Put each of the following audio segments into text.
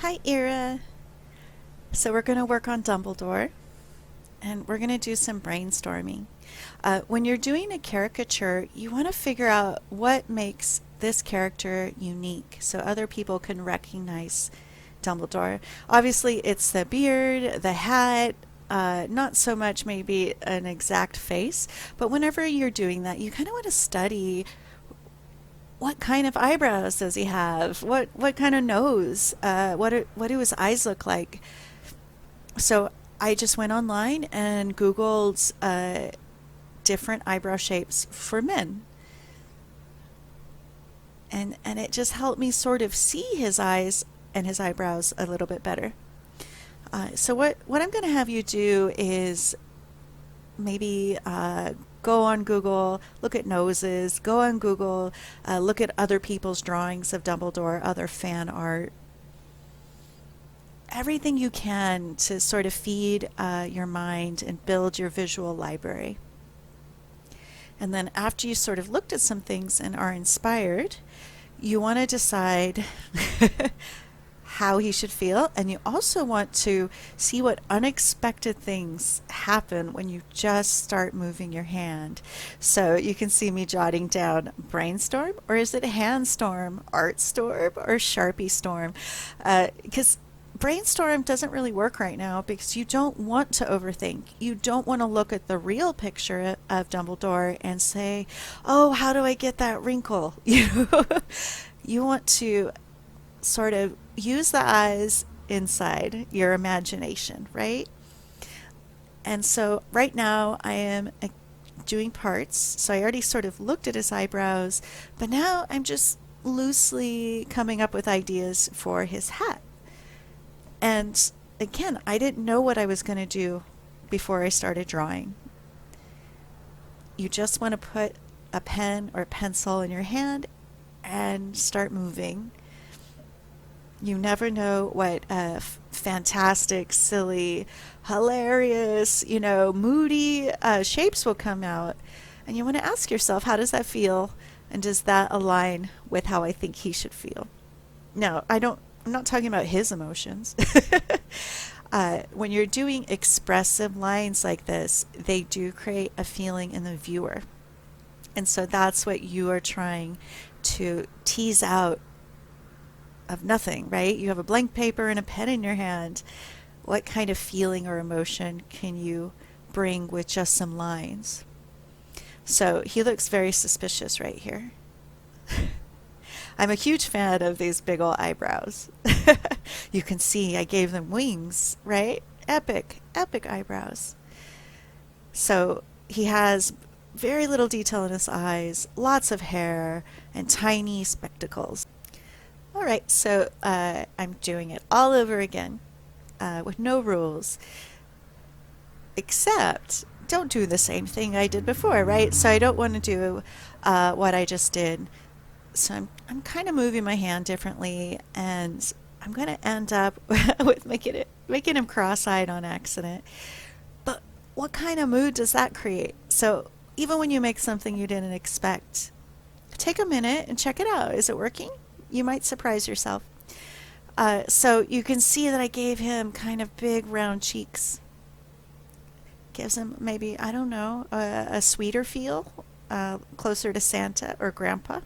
Hi, Ira. So we're going to work on Dumbledore, and we're going to do some brainstorming. When you're doing a caricature, you want to figure out what makes this character unique so other people can recognize Dumbledore. Obviously, it's the beard, the hat, not so much maybe an exact face, but whenever you're doing that, you kind of want to study what kind of eyebrows does he have? What kind of nose? What do his eyes look like? So I just went online and Googled different eyebrow shapes for men, and it just helped me sort of see his eyes and his eyebrows a little bit better. So what I'm going to have you do is maybe go on Google, look at noses, go on Google, look at other people's drawings of Dumbledore, other fan art, everything you can to sort of feed your mind and build your visual library. And then after you sort of looked at some things and are inspired, you want to decide how he should feel, and you also want to see what unexpected things happen when you just start moving your hand. So you can see me jotting down brainstorm, or is it handstorm, art storm, or Sharpie storm? Because brainstorm doesn't really work right now because you don't want to overthink. You don't want to look at the real picture of Dumbledore and say, "Oh, how do I get that wrinkle?" You want to sort of use the eyes inside your imagination, right? And so right now I am doing parts. So I already sort of looked at his eyebrows, but now I'm just loosely coming up with ideas for his hat. And again, I didn't know what I was going to do before I started drawing. You just want to put a pen or pencil in your hand and start moving. You never know what fantastic, silly, hilarious, moody shapes will come out. And you want to ask yourself, how does that feel? And does that align with how I think he should feel? Now, I'm not talking about his emotions. When you're doing expressive lines like this, they do create a feeling in the viewer. And so that's what you are trying to tease out of nothing, right? You have a blank paper and a pen in your hand. What kind of feeling or emotion can you bring with just some lines? So he looks very suspicious right here. I'm a huge fan of these big ol' eyebrows. You can see I gave them wings, right? Epic, epic eyebrows. So he has very little detail in his eyes, lots of hair, and tiny spectacles. All right, so I'm doing it all over again with no rules, except don't do the same thing I did before, right? So I don't want to do what I just did. So I'm kind of moving my hand differently, and I'm going to end up with making him cross-eyed on accident. But what kind of mood does that create? So even when you make something you didn't expect, take a minute and check it out. Is it working? You might surprise yourself. So you can see that I gave him kind of big round cheeks. Gives him maybe, I don't know, a sweeter feel, closer to Santa or Grandpa.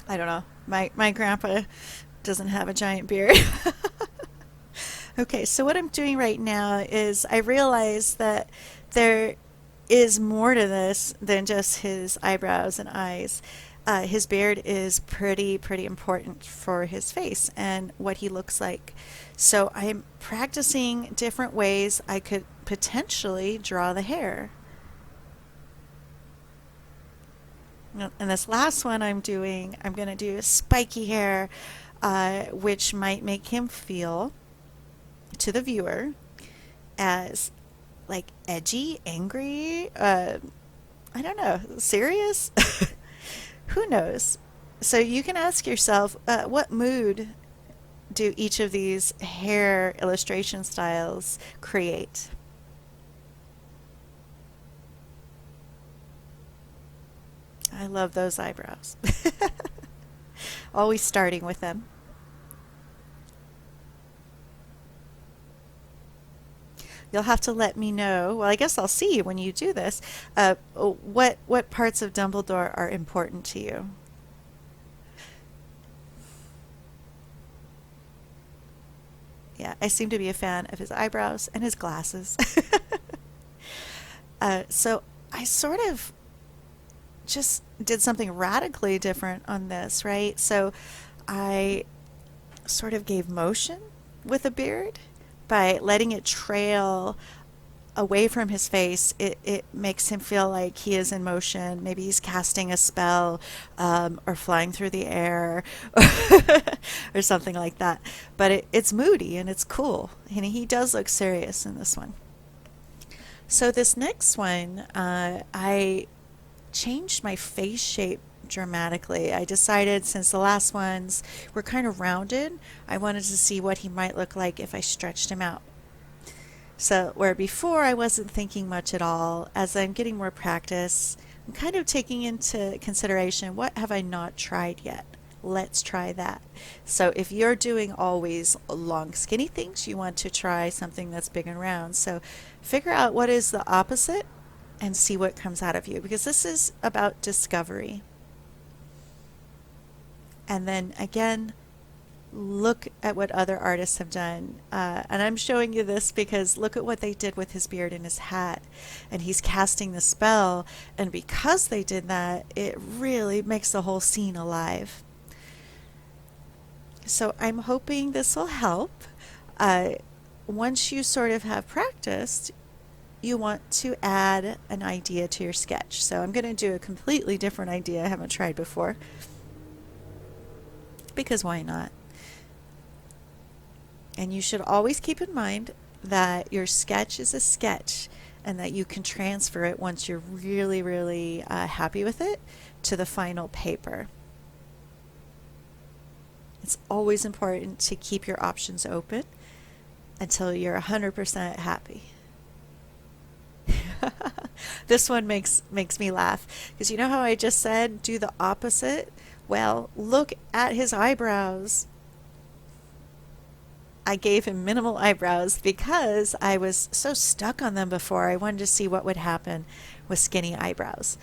I don't know. My grandpa doesn't have a giant beard. Okay, so what I'm doing right now is I realize that there is more to this than just his eyebrows and eyes. His beard is pretty important for his face and what he looks like. So I'm practicing different ways I could potentially draw the hair. And this last one I'm going to do spiky hair, which might make him feel, to the viewer, as like edgy, angry, I don't know, serious? Who knows? So you can ask yourself, what mood do each of these hair illustration styles create? I love those eyebrows. Always starting with them. you'll have to let me know. Well, I guess I'll see you when you do this. What parts of Dumbledore are important to you? Yeah, I seem to be a fan of his eyebrows and his glasses. So I sort of just did something radically different on this, right? So I sort of gave motion with a beard by letting it trail away from his face. It makes him feel like he is in motion. Maybe he's casting a spell, or flying through the air or something like that. But it's moody and it's cool. And he does look serious in this one. So this next one, I changed my face shape dramatically. I decided since the last ones were kind of rounded, I wanted to see what he might look like if I stretched him out. So where before I wasn't thinking much at all, as I'm getting more practice, I'm kind of taking into consideration what have I not tried yet. Let's try that. So if you're doing always long skinny things, you want to try something that's big and round. So figure out what is the opposite and see what comes out of you, because this is about discovery. And then again, look at what other artists have done. And I'm showing you this because look at what they did with his beard and his hat. And he's casting the spell. And because they did that, it really makes the whole scene alive. So I'm hoping this will help. Once you sort of have practiced, you want to add an idea to your sketch. So I'm going to do a completely different idea I haven't tried before. Because why not? And you should always keep in mind that your sketch is a sketch and that you can transfer it once you're really, really happy with it to the final paper. It's always important to keep your options open until you're 100% happy. This one makes me laugh because you know how I just said do the opposite? Well, look at his eyebrows. I gave him minimal eyebrows because I was so stuck on them before. I wanted to see what would happen with skinny eyebrows.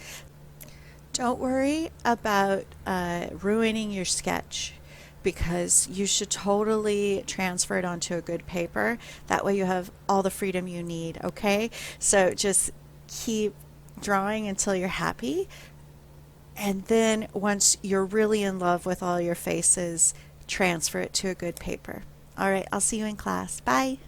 Don't worry about ruining your sketch, because you should totally transfer it onto a good paper. That way you have all the freedom you need, okay? So just keep drawing until you're happy. And then once you're really in love with all your faces, transfer it to a good paper. All right, I'll see you in class. Bye.